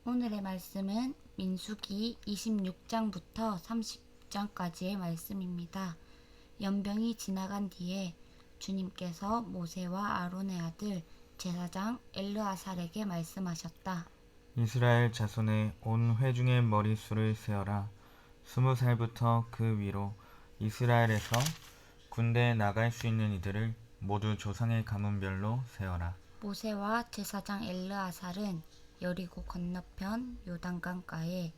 오늘의 말씀은 민수기 26장부터 30장까지의 말씀입니다. 연병이 지나간 뒤에 주님께서 모세와 아론의 아들 제사장 엘르아살에게 말씀하셨다. 이스라엘 자손의 온 회중의 머릿수를 세어라. 20살부터 그 위로 이스라엘에서 군대에 나갈 수 있는 이들을 모두 조상의 가문별로 세어라. 모세와 제사장 엘르아살은 여리고 건너편 요단강가에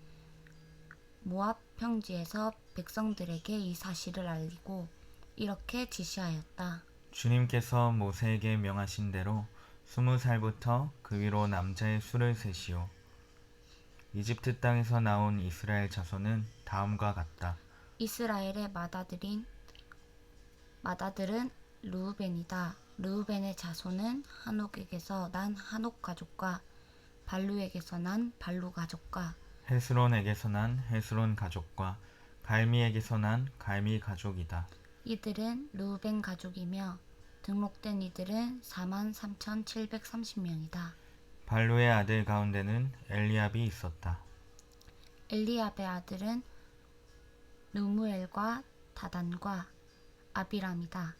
모압 평지에서 백성들에게 이 사실을 알리고 이렇게 지시하였다. 주님께서 모세에게 명하신 대로 20살부터 그 위로 남자의 수를 세시오. 이집트 땅에서 나온 이스라엘 자손은 다음과 같다. 이스라엘의 맏아들은 르우벤이다. 르우벤의 자손은 한옥에게서 난 한옥 가족과 발루에게서 난 발루 가족과 헤스론에게서 난 헤스론 가족과 갈미에게서 난 갈미 가족이다. 이들은 르우벤 가족이며 등록된 이들은 43,730명이다. 발루의 아들 가운데는 엘리압이 있었다. 엘리압의 아들은 누무엘과 다단과 아비람이다.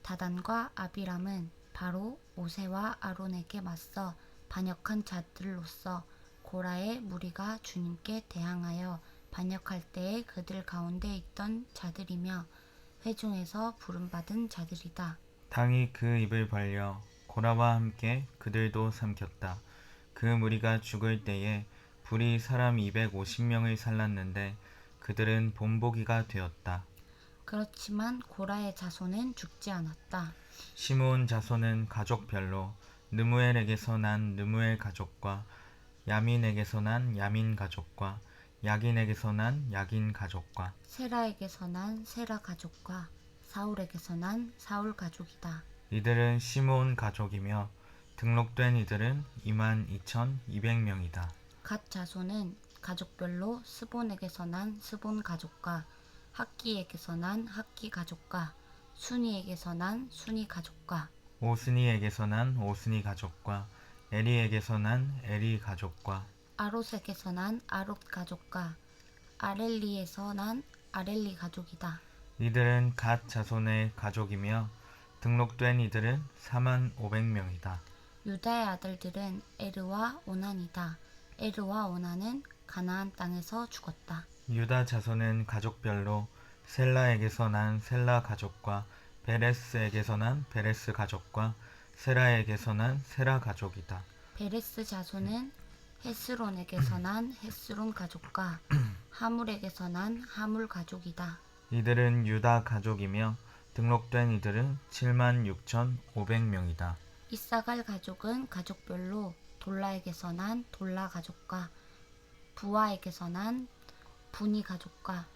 다단과 아비람은 바로 모세와 아론에게 맞서 반역한 자들로서 고라의 무리가 주님께 대항하여 반역할 때에 그들 가운데 있던 자들이며 회중에서 부름받은 자들이다. 당이 그 입을 벌려 고라와 함께 그들도 삼켰다. 그 무리가 죽을 때에 불이 사람 250명을 살랐는데 그들은 본보기가 되었다. 그렇지만 고라의 자손은 죽지 않았다. 시므온 자손은 가족별로 느무엘에게서 난 느무엘 가족과 야민에게서 난 야민 가족과 야긴에게서 난 야긴 가족과 세라에게서 난 세라 가족과 사울에게서 난 사울 가족이다. 이들은 시므온 가족이며 등록된 이들은 22,200명이다. 갓 자손은 가족별로 스본에게서 난 스본 가족과 학기에게서 난 학기 가족과 순이에게서 난 순이 가족과 오스니에게서 난 오스니 가족과 에리에게서 난 에리 가족과 아롯에게서 난 아롯 가족과 아렐리에서 난 아렐리 가족이다. 이들은 갓 자손의 가족이며 등록된 이들은 45,000명이다. 유다의 아들들은 에르와 오난이다. 에르와 오난은 가나안 땅에서 죽었다. 유다 자손은 가족별로 셀라에게서 난 셀라 가족과 베레스에게서 난 베레스 가족과 세라에게서 난 세라 가족이다. 베레스 자손은 헤스론에게서 난 헤스론 가족과 하물에게서 난 하물 가족이다. 이들은 유다 가족이며 등록된 이들은 76,500명이다. 이사갈 가족은 가족별로 돌라에게서 난 돌라 가족과 부하에게서 난 부니 가족과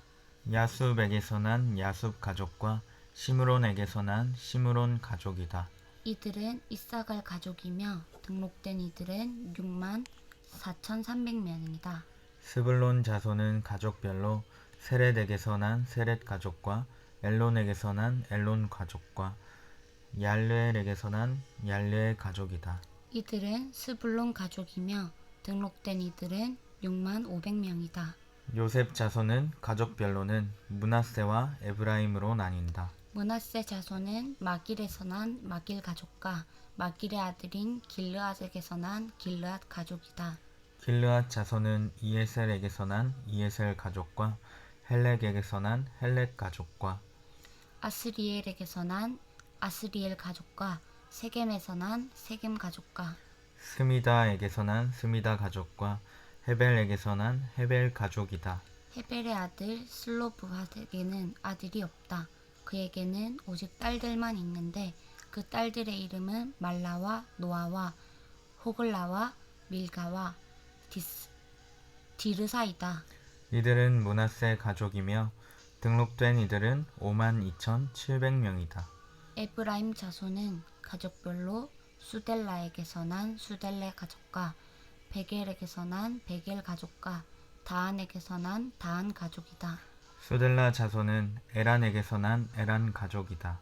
야숲에게서 난 야숲 가족과 시므론에게서 난 시므론 가족이다. 이들은 이사갈 가족이며 등록된 이들은 64,300명이다. 스불론 자손은 가족별로 세렛에게서 난 세렛 가족과 엘론에게서 난 엘론 가족과 얄르엘에게서 난 얄르엘 가족이다. 이들은 스불론 가족이며 등록된 이들은 65,000명이다. 요셉 자손은 가족별로는 므낫세와 에브라임으로 나뉜다. 므낫세 자손은 마길에서 난 마길 가족과 마길의 아들인 길르앗에게서 난 길르앗 가족이다. 길르앗 자손은 이에셀에게서 난 이에셀 가족과 헬렉에게서 난 헬렉 가족과 아스리엘에게서 난 아스리엘 가족과 세겜에서 난 세겜 가족과 스미다에게서 난 스미다 가족과 헤벨에게서 난 헤벨 가족이다. 헤벨의 아들 슬로브핫에게는 아들이 없다. 그에게는 오직 딸들만 있는데 그 딸들의 이름은 말라와 노아와 호글라와 밀가와 디르사이다. 이들은 므낫세 가족이며 등록된 이들은 52,700명이다. 에브라임 자손은 가족별로 수델라에게서 난 수델레 가족과 베겔에게서 난 베겔 가족과 다한에게서 난 다한 가족이다. 수델라 자손은 에란에게서 난 에란 가족이다.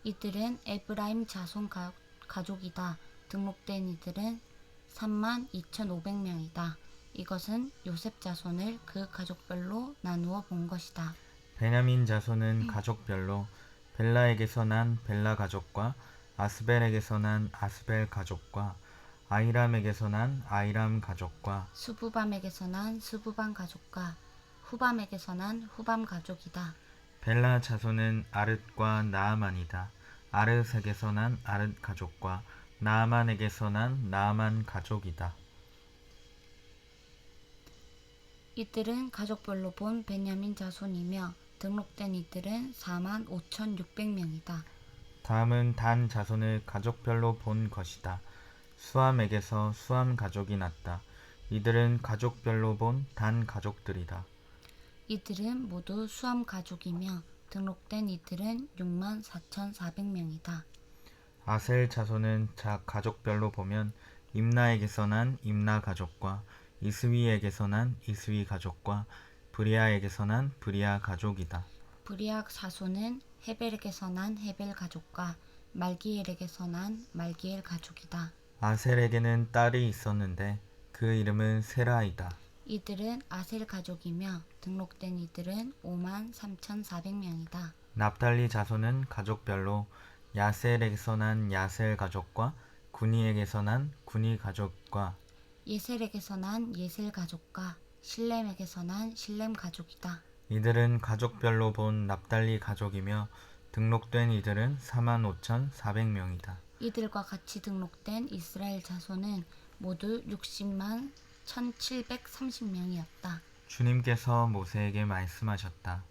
이들은 에브라임 자손 가족이다. 등록된 이들은 32,500명이다. 이것은 요셉 자손을 그 가족별로 나누어 본 것이다. 베냐민 자손은 가족별로 벨라에게서 난 벨라 가족과 아스벨에게서 난 아스벨 가족과 아이람에게서 난 아이람 가족과 스부밤에게서 난 스부밤 가족과 후밤에게서 난 후밤 가족이다. 벨라 자손은 아릇과 나아만이다. 아릇에게서 난 아릇 가족과 나아만에게서 난 나아만 가족이다. 이들은 가족별로 본 베냐민 자손이며 등록된 이들은 45,600명이다. 다음은 단 자손을 가족별로 본 것이다. 수함에게서 수함 가족이 났다. 이들은 가족별로 본 단 가족들이다. 이들은 모두 수함 가족이며 등록된 이들은 64,400명이다. 아셀 자손은 가족별로 보면 임나에게서 난 임나 가족과 이스위에게서 난 이스위 가족과 브리아에게서 난 브리아 가족이다. 브리아 자손은 헤벨에게서 난 헤벨 가족과 말기엘에게서 난 말기엘 가족이다. 아셀에게는 딸이 있었는데 그 이름은 세라이다. 이들은 아셀 가족이며 등록된 이들은 53,400명이다. 납달리 자손은 가족별로 야셀에게서 난 야셀 가족과 구니에게서 난 구니 가족과 예셀에게서 난 예셀 가족과 실렘에게서 난 실렘 가족이다. 이들은 가족별로 본 납달리 가족이며 등록된 이들은 45,400명이다. 이들과 같이 등록된 이스라엘 자손은 모두 60만 1,730명이었다. 주님께서 모세에게 말씀하셨다.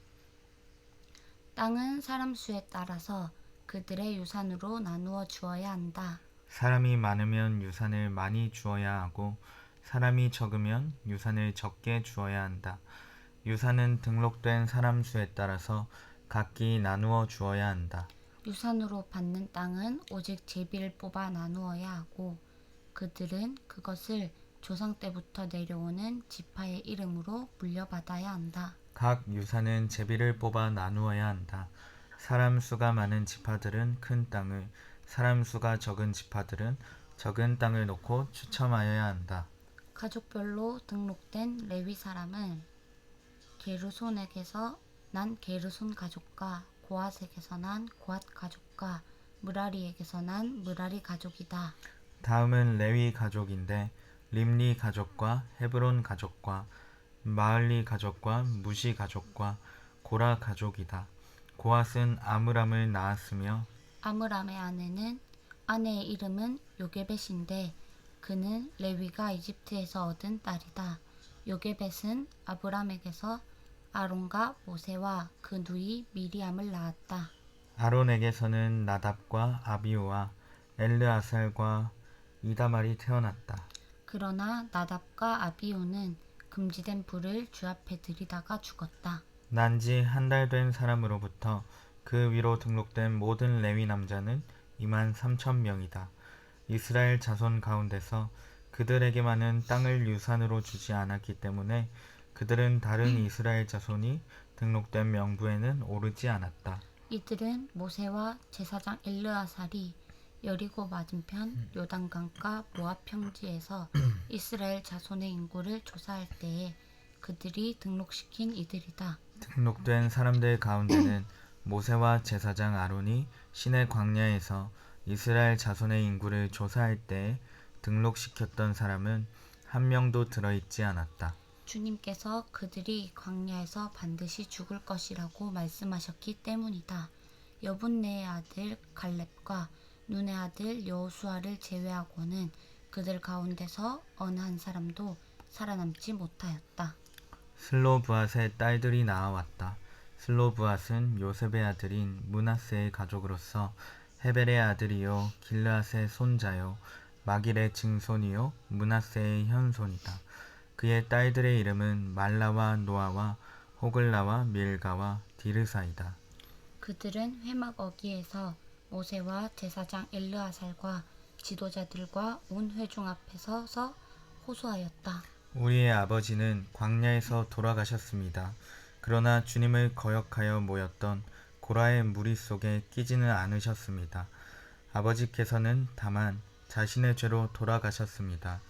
땅은 사람 수에 따라서 그들의 유산으로 나누어 주어야 한다. 사람이 많으면 유산을 많이 주어야 하고 사람이 적으면 유산을 적게 주어야 한다. 유산은 등록된 사람 수에 따라서 각기 나누어 주어야 한다. 유산으로 받는 땅은 오직 제비를 뽑아 나누어야 하고 그들은 그것을 조상 때부터 내려오는 지파의 이름으로 물려받아야 한다. 각 유산은 제비를 뽑아 나누어야 한다. 사람 수가 많은 지파들은 큰 땅을, 사람 수가 적은 지파들은 적은 땅을 놓고 추첨하여야 한다. 가족별로 등록된 레위 사람은 게르손에게서 난 게르손 가족과 고앗에게서 난 고앗 가족과 무라리에게서 난 무라리 가족이다. 다음은 레위 가족인데 림리 가족과 헤브론 가족과 마을리 가족과 무시 가족과 고라 가족이다. 고앗은 아므람을 낳았으며 아므람의 아내의 이름은 요게벳인데 그는 레위가 이집트에서 얻은 딸이다. 요게벳은 아브람에게서 아론과 모세와 그 누이 미리암을 낳았다. 아론에게서는 나답과 아비우와 엘르아살과 이다말이 태어났다. 그러나 나답과 아비우는 금지된 불을 주 앞에 들이다가 죽었다. 난지 한 달 된 사람으로부터 그 위로 등록된 모든 레위 남자는 23,000명이다. 이스라엘 자손 가운데서 그들에게만은 땅을 유산으로 주지 않았기 때문에 그들은 다른 이스라엘 자손이 등록된 명부에는 오르지 않았다. 이들은 모세와 제사장 엘르아살이 여리고 맞은편 요단강가 모압 평지에서 이스라엘 자손의 인구를 조사할 때에 그들이 등록시킨 이들이다. 등록된 사람들 가운데는 모세와 제사장 아론이 시내 광야에서 이스라엘 자손의 인구를 조사할 때에 등록시켰던 사람은 한 명도 들어있지 않았다. 주님께서 그들이 광야에서 반드시 죽을 것이라고 말씀하셨기 때문이다. 여분네의 아들 갈렙과 눈의 아들 여호수아를 제외하고는 그들 가운데서 어느 한 사람도 살아남지 못하였다. 슬로브앗의 딸들이 나아왔다. 슬로브앗은 요셉의 아들인 므낫세의 가족으로서 헤벨의 아들이요 길르앗의 손자요 마길의 증손이요 므낫세의 현손이다. 그의 딸들의 이름은 말라와 노아와 호글라와 밀가와 디르사이다. 그들은 회막 어귀에서 모세와 제사장 엘르아살과 지도자들과 온 회중 앞에 서서 호소하였다. 우리의 아버지는 광야에서 돌아가셨습니다. 그러나 주님을 거역하여 모였던 고라의 무리 속에 끼지는 않으셨습니다. 아버지께서는 다만 자신의 죄로 돌아가셨습니다.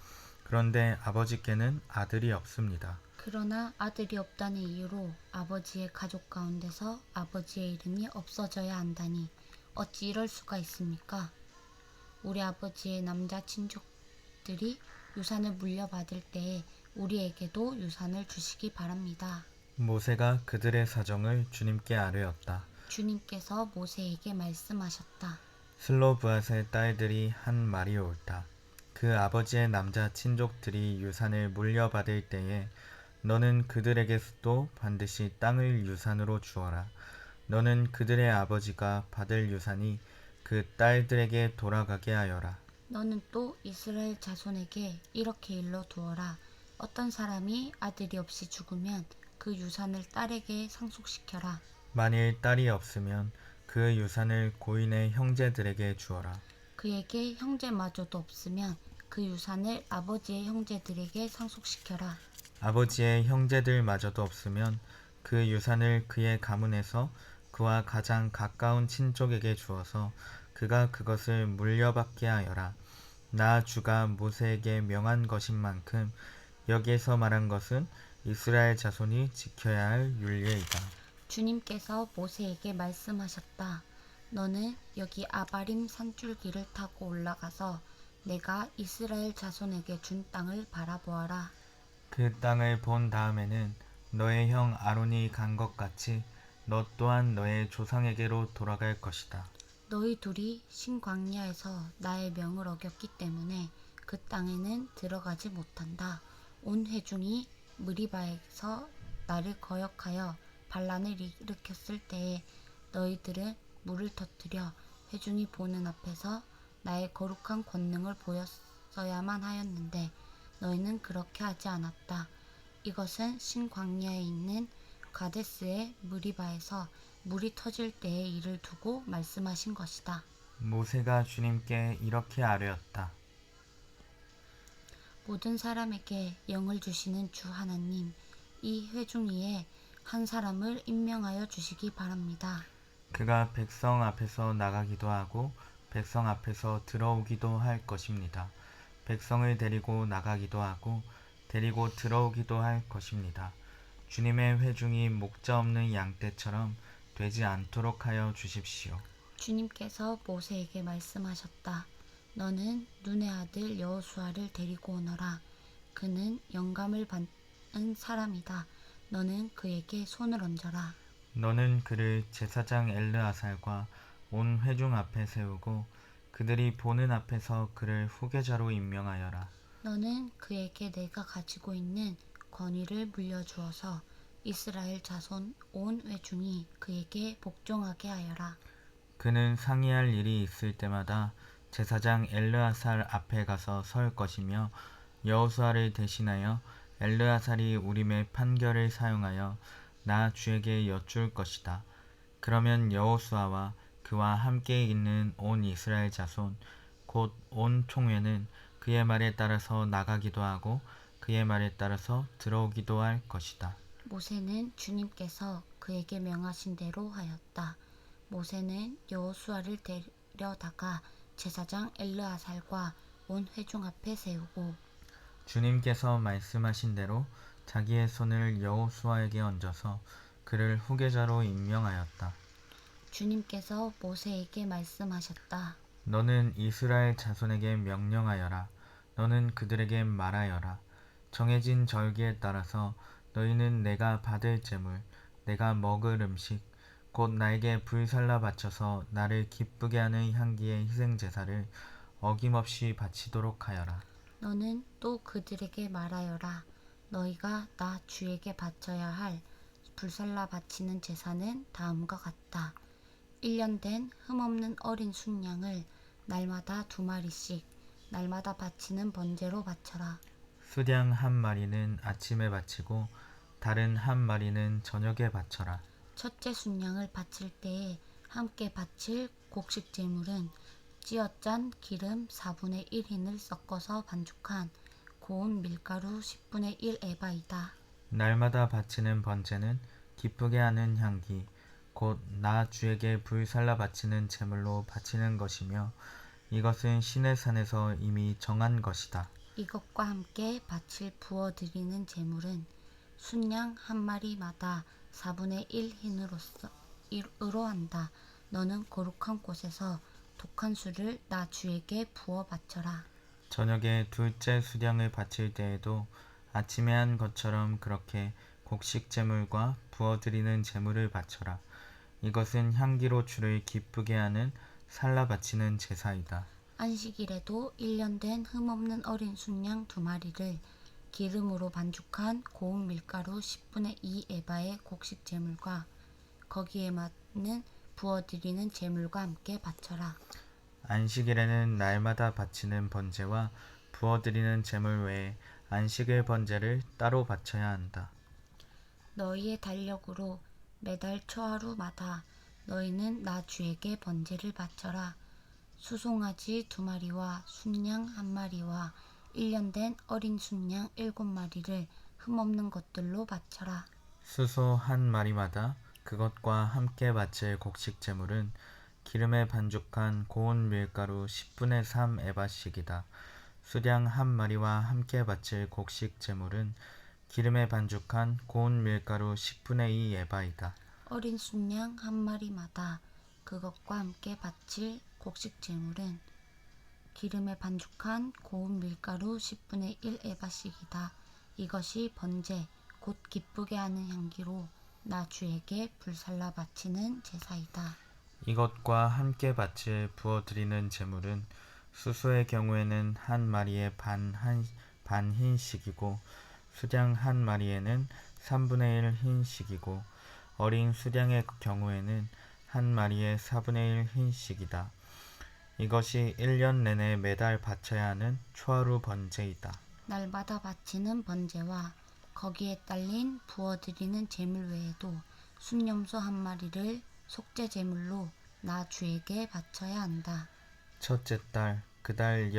그런데 아버지께는 아들이 없습니다. 그러나 아들이 없다는 이유로 아버지의 가족 가운데서 아버지의 이름이 없어져야 한다니 어찌 이럴 수가 있습니까? 우리 아버지의 남자 친족들이 유산을 물려받을 때에 우리에게도 유산을 주시기 바랍니다. 모세가 그들의 사정을 주님께 아뢰었다. 주님께서 모세에게 말씀하셨다. 슬로브앗의 딸들이 한 말이 옳다. 그 아버지의 남자 친족들이 유산을 물려받을 때에 너는 그들에게도 반드시 땅을 유산으로 주어라. 너는 그들의 아버지가 받을 유산이 그 딸들에게 돌아가게 하여라. 너는 또 이스라엘 자손에게 이렇게 일러 두어라. 어떤 사람이 아들이 없이 죽으면 그 유산을 딸에게 상속시켜라. 만일 딸이 없으면 그 유산을 고인의 형제들에게 주어라. 그에게 형제마저도 없으면 그 유산을 아버지의 형제들에게 상속시켜라. 아버지의 형제들마저도 없으면 그 유산을 그의 가문에서 그와 가장 가까운 친족에게 주어서 그가 그것을 물려받게 하여라. 나 주가 모세에게 명한 것인 만큼 여기에서 말한 것은 이스라엘 자손이 지켜야 할 율례이다. 주님께서 모세에게 말씀하셨다. 너는 여기 아바림 산줄기를 타고 올라가서 내가 이스라엘 자손에게 준 땅을 바라보아라. 그 땅을 본 다음에는 너의 형 아론이 간 것 같이 너 또한 너의 조상에게로 돌아갈 것이다. 너희 둘이 신광야에서 나의 명을 어겼기 때문에 그 땅에는 들어가지 못한다. 온 회중이 무리바에서 나를 거역하여 반란을 일으켰을 때에 너희들은 물을 터뜨려 회중이 보는 앞에서 나의 거룩한 권능을 보였어야만 하였는데 너희는 그렇게 하지 않았다. 이것은 신광야에 있는 가데스의 무리바에서 물이 터질 때의 일을 두고 말씀하신 것이다. 모세가 주님께 이렇게 아뢰었다. 모든 사람에게 영을 주시는 주 하나님, 이 회중 위에 한 사람을 임명하여 주시기 바랍니다. 그가 백성 앞에서 나가기도 하고 백성 앞에서 들어오기도 할 것입니다. 백성을 데리고 나가기도 하고 데리고 들어오기도 할 것입니다. 주님의 회중이 목자 없는 양떼처럼 되지 않도록 하여 주십시오. 주님께서 모세에게 말씀하셨다. 너는 눈의 아들 여호수아를 데리고 오너라. 그는 영감을 받는 사람이다. 너는 그에게 손을 얹어라. 너는 그를 제사장 엘르아살과 온 회중 앞에 세우고 그들이 보는 앞에서 그를 후계자로 임명하여라. 너는 그에게 내가 가지고 있는 권위를 물려주어서 이스라엘 자손 온 회중이 그에게 복종하게 하여라. 그는 상의할 일이 있을 때마다 제사장 엘르아살 앞에 가서 설 것이며 여호수아를 대신하여 엘르아살이 우림의 판결을 사용하여 나 주에게 여쭐 것이다. 그러면 여호수아와 그와 함께 있는 온 이스라엘 자손 곧 온 총회는 그의 말에 따라서 나가기도 하고 그의 말에 따라서 들어오기도 할 것이다. 모세는 주님께서 그에게 명하신 대로 하였다. 모세는 여호수아를 데려다가 제사장 엘르아살과 온 회중 앞에 세우고 주님께서 말씀하신 대로 자기의 손을 여호수아에게 얹어서 그를 후계자로 임명하였다. 주님께서 모세에게 말씀하셨다. 너는 이스라엘 자손에게 명령하여라. 너는 그들에게 말하여라. 정해진 절기에 따라서 너희는 내가 받을 제물, 내가 먹을 음식, 곧 나에게 불살라 바쳐서 나를 기쁘게 하는 향기의 희생제사를 어김없이 바치도록 하여라. 너는 또 그들에게 말하여라. 너희가 나 주에게 바쳐야 할 불살라 바치는 제사는 다음과 같다. 1년 된 흠없는 어린 순양을 날마다 2마리씩 날마다 바치는 번제로 바쳐라. 수량 한 마리는 아침에 바치고 다른 한 마리는 저녁에 바쳐라. 첫째 순양을 바칠 때에 함께 바칠 곡식 제물은 찌어짠 기름 4분의 1흰을 섞어서 반죽한 고운 밀가루 10분의 1 에바이다. 날마다 바치는 번제는 기쁘게 하는 향기, 곧 나 주에게 불살라 바치는 제물로 바치는 것이며 이것은 신의 산에서 이미 정한 것이다. 이것과 함께 밭을 부어드리는 제물은 순양 한 마리마다 4분의 1 흰으로 한다. 너는 거룩한 곳에서 독한 술을 나 주에게 부어 바쳐라. 저녁에 둘째 수량을 바칠 때에도 아침에 한 것처럼 그렇게 곡식 제물과 부어드리는 제물을 바쳐라. 이것은 향기로 주를 기쁘게 하는 살라 바치는 제사이다. 안식일에도 1년 된 흠없는 어린 순양 2마리를 기름으로 반죽한 고운 밀가루 10분의 2 에바의 곡식 제물과 거기에 맞는 부어드리는 제물과 함께 바쳐라. 안식일에는 날마다 바치는 번제와 부어드리는 제물 외에 안식일 번제를 따로 바쳐야 한다. 너희의 달력으로 매달 초하루마다 너희는 나 주에게 번제를 바쳐라. 수송아지 2마리와 순양 1마리와 1년 된 어린 순양 7마리를 흠없는 것들로 바쳐라. 수소 한 마리마다 그것과 함께 바칠 곡식 제물은 기름에 반죽한 고운 밀가루 10분의 3 에바씩이다. 수량 한 마리와 함께 바칠 곡식 제물은 기름에 반죽한 고운 밀가루 10분의 2 에바이다. 어린 순양 1마리마다 그것과 함께 바칠 곡식 제물은 기름에 반죽한 고운 밀가루 10분의 1 에바씩이다. 이것이 번제 곧 기쁘게 하는 향기로 나 주에게 불살라 바치는 제사이다. 이것과 함께 바칠 부어드리는 제물은 수소의 경우에는 한 마리에 반 흰씩이고 수량 한 마리에는 3분의 1 흰씩이고 어린 수량의 경우에는 한 마리에 4분의 1 흰씩이다. 이것이 1년 내내 매달 바쳐야 하는 초하루 번제이다. 날마다 바치는 번제와 거기에 딸린 부어드리는 제물 외에도 순염소 1마리를 속죄 제물로 나 주에게 바쳐야 한다. 첫째 달 그 달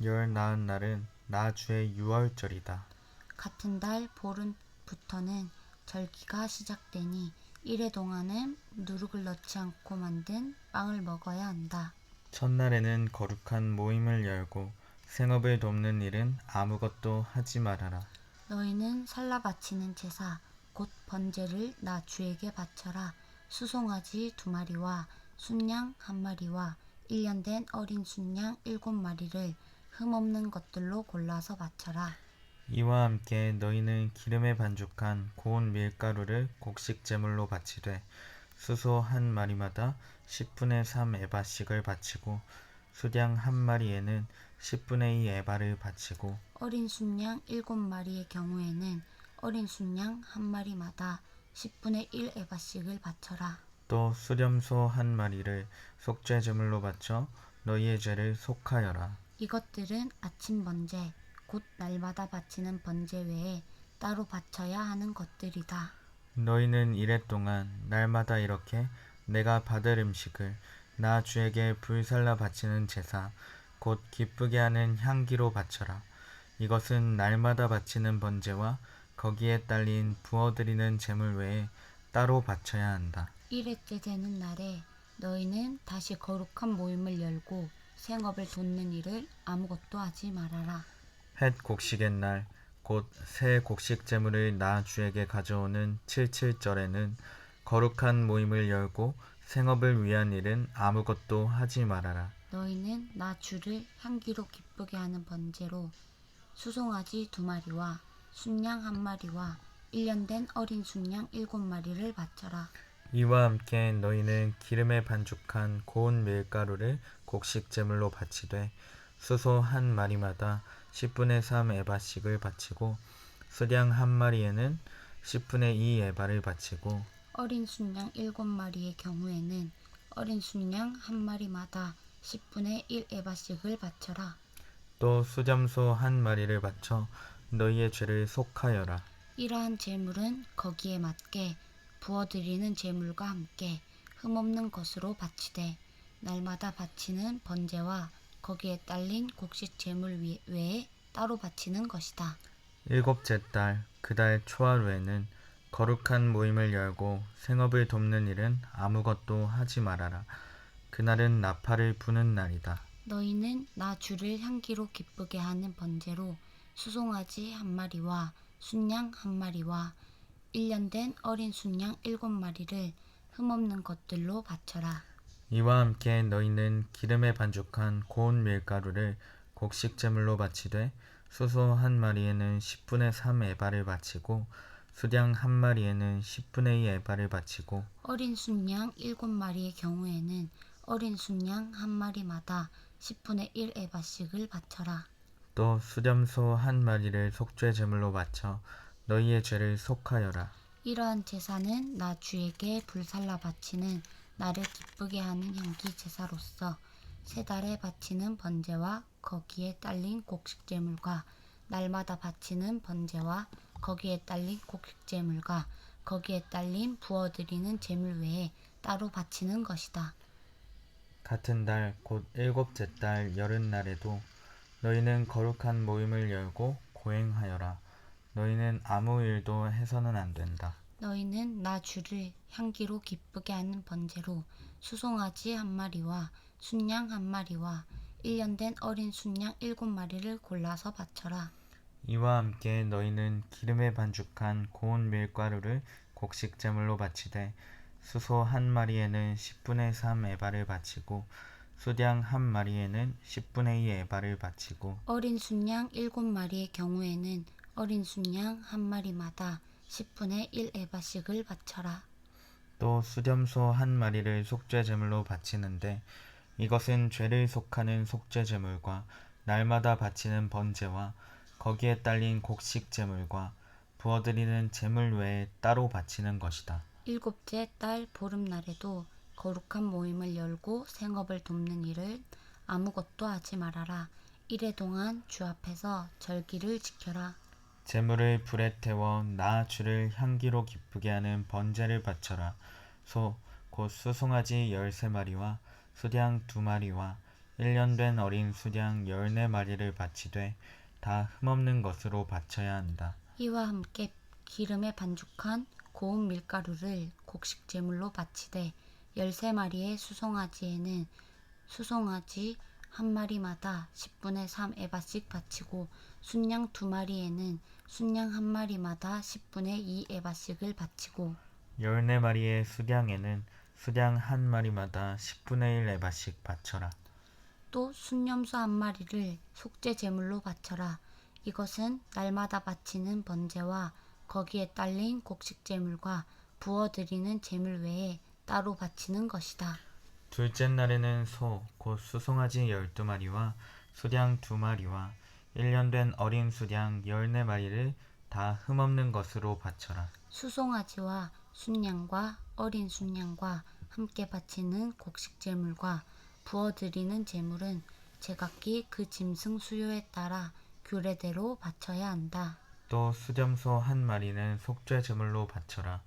열 나은 날은 나 주의 유월절이다. 같은 달 보름부터는 절기가 시작되니 이래 동안은 누룩을 넣지 않고 만든 빵을 먹어야 한다. 첫날에는 거룩한 모임을 열고 생업을 돕는 일은 아무것도 하지 말아라. 너희는 살라 바치는 제사 곧 번제를 나 주에게 바쳐라. 수송아지 2마리와 순양 1마리와 1년 된 어린 순양 7마리를 흠없는 것들로 골라서 바쳐라. 이와 함께 너희는 기름에 반죽한 고운 밀가루를 곡식 제물로 바치되 수소 한 마리마다 10분의 3 에바씩을 바치고 수량 한 마리에는 10분의 2 에바를 바치고 어린 순양 7마리의 경우에는 어린 순양 1마리마다 10분의 1 에바씩을 바쳐라. 또 수렴소 한 마리를 속죄 제물로 바쳐 너희의 죄를 속하여라. 이것들은 아침 번제 곧 날마다 바치는 번제 외에 따로 바쳐야 하는 것들이다. 너희는 이래 동안 날마다 이렇게 내가 받을 음식을 나 주에게 불살라 바치는 제사 곧 기쁘게 하는 향기로 바쳐라. 이것은 날마다 바치는 번제와 거기에 딸린 부어드리는 제물 외에 따로 바쳐야 한다. 1회째 되는 날에 너희는 다시 거룩한 모임을 열고 생업을 돕는 일을 아무것도 하지 말아라. 햇 곡식의 날 곧 새 곡식 제물을 나 주에게 가져오는 칠칠절에는 거룩한 모임을 열고 생업을 위한 일은 아무것도 하지 말아라. 너희는 나 주를 향기로 기쁘게 하는 번제로 수송아지 2마리와 순양 1마리와 1년 된 어린 순양 7마리를 바쳐라. 이와 함께 너희는 기름에 반죽한 고운 밀가루를 곡식 제물로 바치되 수소 한 마리마다 10분의 3 에바씩을 바치고 수량 한 마리에는 10분의 2 에바를 바치고 어린 순양 7마리의 경우에는 어린 순양 1마리마다 10분의 1 에바씩을 바쳐라. 또 수렴소 한 마리를 바쳐 너희의 죄를 속하여라. 이러한 제물은 거기에 맞게 부어드리는 제물과 함께 흠없는 것으로 바치되 날마다 바치는 번제와 거기에 딸린 곡식 제물 외에 따로 바치는 것이다. 일곱째 달 그 달 초하루에는 거룩한 모임을 열고 생업을 돕는 일은 아무것도 하지 말아라. 그날은 나팔을 부는 날이다. 너희는 나 주를 향기로 기쁘게 하는 번제로 수송아지 한 마리와 순양 한 마리와 1년 된 어린 순양 7마리를 흠없는 것들로 바쳐라. 이와 함께 너희는 기름에 반죽한 고운 밀가루를 곡식 제물로 바치되 수소 한 마리에는 10분의 3 에바를 바치고 수량 한 마리에는 10분의 2 에바를 바치고 어린 순양 7마리의 경우에는 어린 순양 한 마리마다 10분의 1 에바씩을 바쳐라. 또 수렴소 한 마리를 속죄 제물로 바쳐 너희의 죄를 속하여라. 이러한 제사는 나 주에게 불살라 바치는 나를 기쁘게 하는 향기 제사로서 세 달에 바치는 번제와 거기에 딸린 곡식 제물과 날마다 바치는 번제와 거기에 딸린 곡식 제물과 거기에 딸린 부어드리는 제물 외에 따로 바치는 것이다. 같은 달 곧 일곱째 달 여름날에도 너희는 거룩한 모임을 열고 고행하여라. 너희는 아무 일도 해서는 안 된다. 너희는 나 주를 향기로 기쁘게 하는 번제로 수송아지 한 마리와 순양 한 마리와 1년 된 어린 순양 7마리를 골라서 바쳐라. 이와 함께 너희는 기름에 반죽한 고운 밀가루를 곡식 제물로 바치되 수소 한 마리에는 10분의 3 에바를 바치고 수량 한 마리에는 10분의 2 에바를 바치고 어린 순양 7마리의 경우에는 어린 순양 한 마리마다 10분의 1 에바씩을 바쳐라. 또 수렴소 한 마리를 속죄 제물로 바치는데 이것은 죄를 속하는 속죄 제물과 날마다 바치는 번제와 거기에 딸린 곡식 제물과 부어드리는 제물 외에 따로 바치는 것이다. 7째 달 보름날에도 거룩한 모임을 열고 생업을 돕는 일을 아무것도 하지 말아라. 이래 동안 주 앞에서 절기를 지켜라. 제물을 불에 태워 나 주를 향기로 기쁘게 하는 번제를 바쳐라. 소 곧 수송아지 13마리와 수량 2마리와 1년 된 어린 수량 14마리를 바치되 다 흠없는 것으로 바쳐야 한다. 이와 함께 기름에 반죽한 고운 밀가루를 곡식 제물로 바치되 13마리의 수송아지에는 수송아지 한 마리마다 10분의 3 에바씩 바치고 순양 2마리에는 순양 한 마리마다 10분의 2 에바씩을 바치고 14마리의 수량에는 수량 한 마리마다 10분의 1 에바씩 바쳐라. 또 순념소 한 마리를 속죄 제물로 바쳐라. 이것은 날마다 바치는 번제와 거기에 딸린 곡식 제물과 부어드리는 제물 외에 따로 바치는 것이다. 둘째 날에는 소 곧 수송아지 12마리와 수량 2마리와 1년 된 어린 수량 14마리를 다 흠없는 것으로 바쳐라. 수송아지와 순양과 어린 순양과 함께 바치는 곡식 제물과 부어드리는 제물은 제각기 그 짐승 수요에 따라 규례대로 바쳐야 한다. 또 수렴소 한 마리는 속죄 제물로 바쳐라.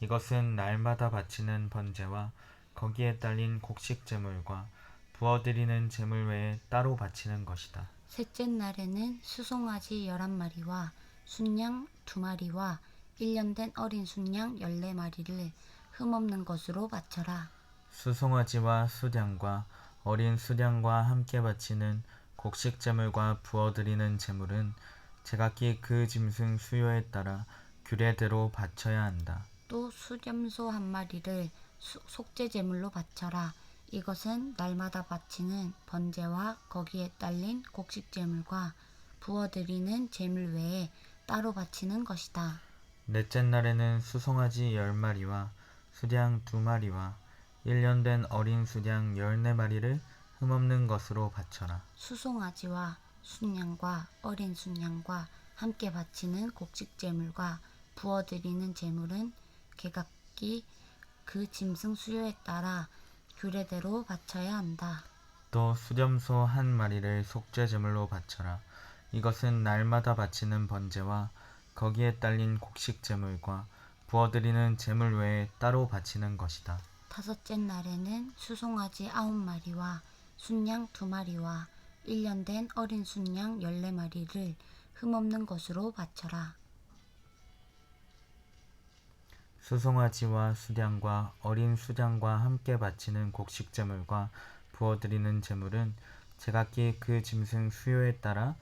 이것은 날마다 바치는 번제와 거기에 딸린 곡식 제물과 부어드리는 제물 외에 따로 바치는 것이다. 셋째 날에는 수송아지 11마리와 순양 2마리와 1년 된 어린 순양 14마리를 흠없는 것으로 바쳐라. 수송아지와 수량과 어린 수량과 함께 바치는 곡식 제물과 부어드리는 제물은 제각기 그 짐승 수요에 따라 규례대로 바쳐야 한다. 또 수렴소 한 마리를 속죄 제물로 바쳐라. 이것은 날마다 바치는 번제와 거기에 딸린 곡식 제물과 부어드리는 제물 외에 따로 바치는 것이다. 넷째 날에는 수송아지 10마리와 수량 2마리와 1년 된 어린 수량 14마리를 흠없는 것으로 바쳐라. 수송아지와 순양과 어린 순양과 함께 바치는 곡식 제물과 부어드리는 제물은 개각기 그 짐승 수요에 따라 규례대로 바쳐야 한다. 또 수렴소 한 마리를 속죄 제물로 바쳐라. 이것은 날마다 바치는 번제와 거기에 딸린 곡식 제물과 부어드리는 제물 외에 따로 바치는 것이다. 다섯째 날에는 수송아지 9마리와 순양 2마리와 1년 된 어린 순양 14마리를 흠없는 것으로 바쳐라. 수송아지와 수량과 어린 수량과 함께 바치는 곡식 제물과 부어드리는 제물은 제각기 그 짐승 수요에 따라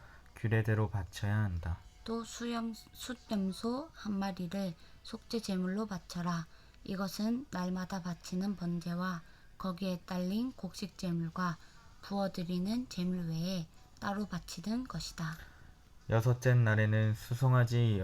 규례대로 바쳐야 한다. 또 숫염소 한 마리를 속죄 제물로 바쳐라. 이것은 날마다 바치는 번제와 거기에 딸린 곡식 제물과 부어드리는 제물 외에 따로 바치는 것이다. 여섯째 날에는 수송아지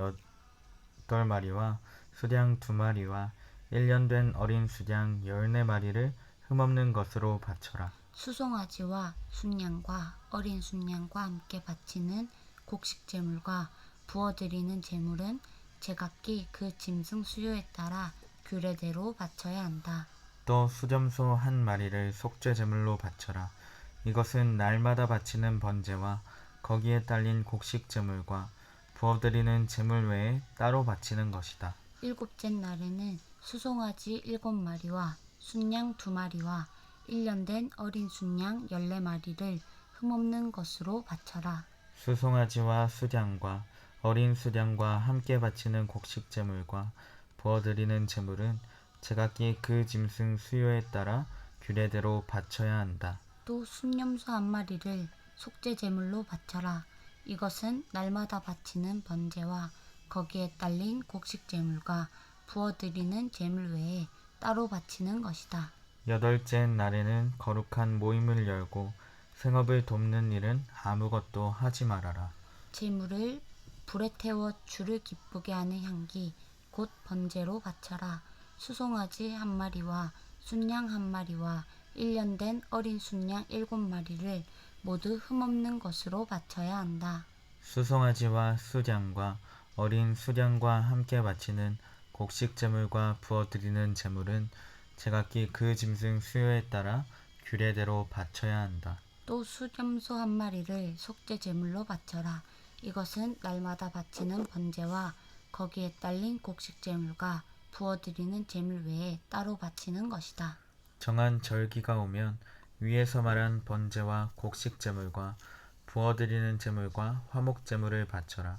8마리와 수량 2마리와 1년 된 어린 수량 14마리를 흠없는 것으로 바쳐라. 수송아지와 순양과 어린 순양과 함께 바치는 곡식 제물과 부어드리는 제물은 제각기 그 짐승 수요에 따라 규례대로 바쳐야 한다. 또 수점소 1마리를 속죄 제물로 바쳐라. 이것은 날마다 바치는 번제와 거기에 딸린 곡식 제물과 부어드리는 제물 외에 따로 바치는 것이다. 일곱째 날에는 수송아지 7마리와 순양 2마리와 1년 된 어린 순양 14마리를 흠없는 것으로 바쳐라. 수송아지와 수량과 어린 수량과 함께 바치는 곡식 제물과 부어드리는 제물은 제각기 그 짐승 수요에 따라 규례대로 바쳐야 한다. 또 순염소 1마리를 속죄 제물로 바쳐라. 이것은 날마다 바치는 번제와 거기에 딸린 곡식 제물과 부어드리는 제물 외에 따로 바치는 것이다. 여덟째 날에는 거룩한 모임을 열고 생업을 돕는 일은 아무것도 하지 말아라. 제물을 불에 태워 주를 기쁘게 하는 향기 곧 번제로 바쳐라. 수송아지 1마리와 순양 1마리와 1년 된 어린 순양 7마리를 모두 흠없는 것으로 바쳐야 한다. 수송아지와 수량과 어린 수량과 함께 바치는 곡식 제물과 부어드리는 제물은 제각기 그 짐승 수요에 따라 규례대로 바쳐야 한다. 또 수염소 1마리를 속죄 제물로 바쳐라. 이것은 날마다 바치는 번제와 거기에 딸린 곡식 제물과 부어드리는 제물 외에 따로 바치는 것이다. 정한 절기가 오면 위에서 말한 번제와 곡식 제물과 부어드리는 제물과 화목 제물을 바쳐라.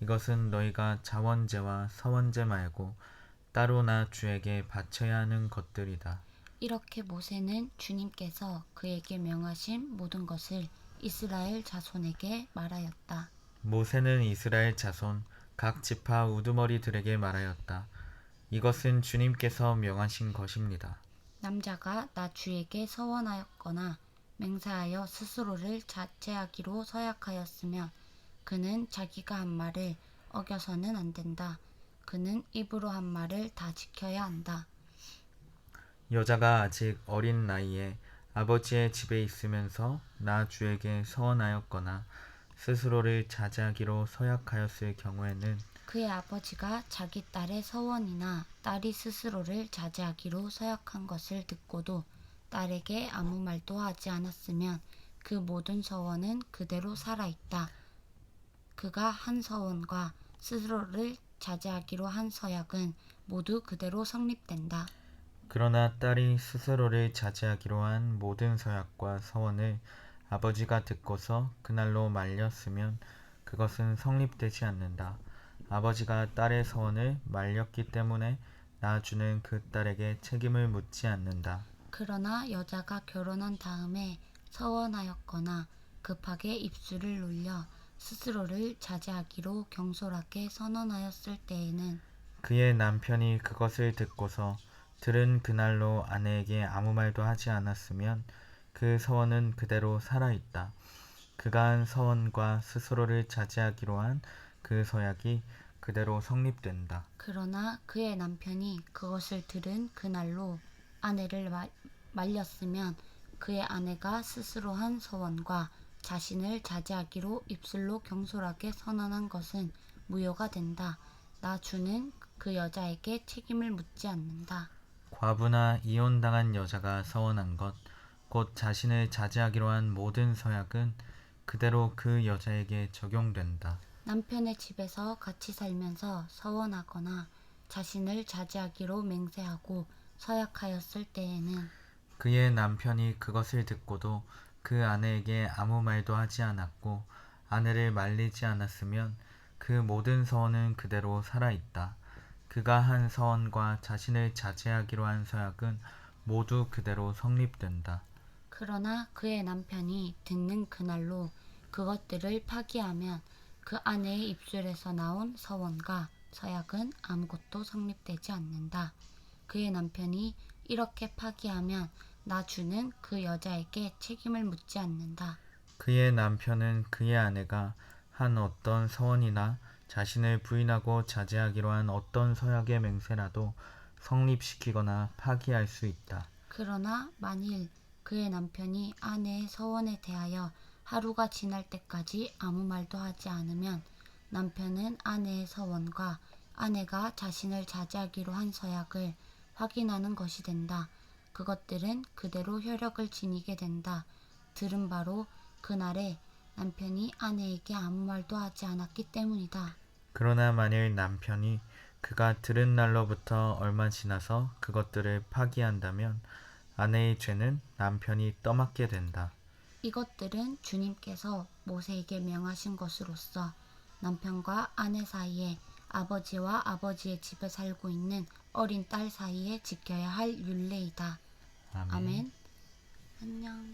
이것은 너희가 자원제와 서원제 말고 따로 나 주에게 바쳐야 하는 것들이다. 이렇게 모세는 주님께서 그에게 명하신 모든 것을 이스라엘 자손에게 말하였다. 모세는 이스라엘 자손 각 지파 우두머리들에게 말하였다. 이것은 주님께서 명하신 것입니다. 남자가 나 주에게 서원하였거나 맹세하여 스스로를 자체하기로 서약하였으면 그는 자기가 한 말을 어겨서는 안 된다. 그는 입으로 한 말을 다 지켜야 한다. 여자가 아직 어린 나이에 아버지의 집에 있으면서 나 주에게 서원하였거나 스스로를 자제하기로 서약하였을 경우에는 그의 아버지가 자기 딸의 서원이나 딸이 스스로를 자제하기로 서약한 것을 듣고도 딸에게 아무 말도 하지 않았으면 그 모든 서원은 그대로 살아있다. 그가 한 서원과 스스로를 자제하기로 한 서약은 모두 그대로 성립된다. 그러나 딸이 스스로를 자제하기로 한 모든 서약과 서원을 아버지가 듣고서 그날로 말렸으면 그것은 성립되지 않는다. 아버지가 딸의 서원을 말렸기 때문에 나주는 그 딸에게 책임을 묻지 않는다. 그러나 여자가 결혼한 다음에 서원하였거나 급하게 입술을 놀려 스스로를 자제하기로 경솔하게 선언하였을 때에는 그의 남편이 그것을 듣고서 들은 그날로 아내에게 아무 말도 하지 않았으면 그 서원은 그대로 살아있다. 그가 한 서원과 스스로를 자제하기로 한 그 서약이 그대로 성립된다. 그러나 그의 남편이 그것을 들은 그날로 아내를 말렸으면 그의 아내가 스스로 한 서원과 자신을 자제하기로 입술로 경솔하게 선언한 것은 무효가 된다. 나 주는 그 여자에게 책임을 묻지 않는다. 과부나 이혼당한 여자가 서원한 것, 곧 자신을 자제하기로 한 모든 서약은 그대로 그 여자에게 적용된다. 남편의 집에서 같이 살면서 서원하거나 자신을 자제하기로 맹세하고 서약하였을 때에는 그의 남편이 그것을 듣고도 그 아내에게 아무 말도 하지 않았고 아내를 말리지 않았으면 그 모든 서원은 그대로 살아있다. 그가 한 서원과 자신을 자제하기로 한 서약은 모두 그대로 성립된다. 그러나 그의 남편이 듣는 그날로 그것들을 파기하면 그 아내의 입술에서 나온 서원과 서약은 아무것도 성립되지 않는다. 그의 남편이 이렇게 파기하면 나주는 그 여자에게 책임을 묻지 않는다. 그의 남편은 그의 아내가 한 어떤 서원이나 자신을 부인하고 자제하기로 한 어떤 서약의 맹세라도 성립시키거나 파기할 수 있다. 그러나 만일 그의 남편이 아내의 서원에 대하여 하루가 지날 때까지 아무 말도 하지 않으면 남편은 아내의 서원과 아내가 자신을 자제하기로 한 서약을 확인하는 것이 된다. 그것들은 그대로 효력을 지니게 된다. 들은 바로 그날에 남편이 아내에게 아무 말도 하지 않았기 때문이다. 그러나 만일 남편이 그가 들은 날로부터 얼마 지나서 그것들을 파기한다면 아내의 죄는 남편이 떠맡게 된다. 이것들은 주님께서 모세에게 명하신 것으로서 남편과 아내 사이에 아버지와 아버지의 집에 살고 있는 어린 딸 사이에 지켜야 할 율례이다. 아멘. 아멘. 안녕.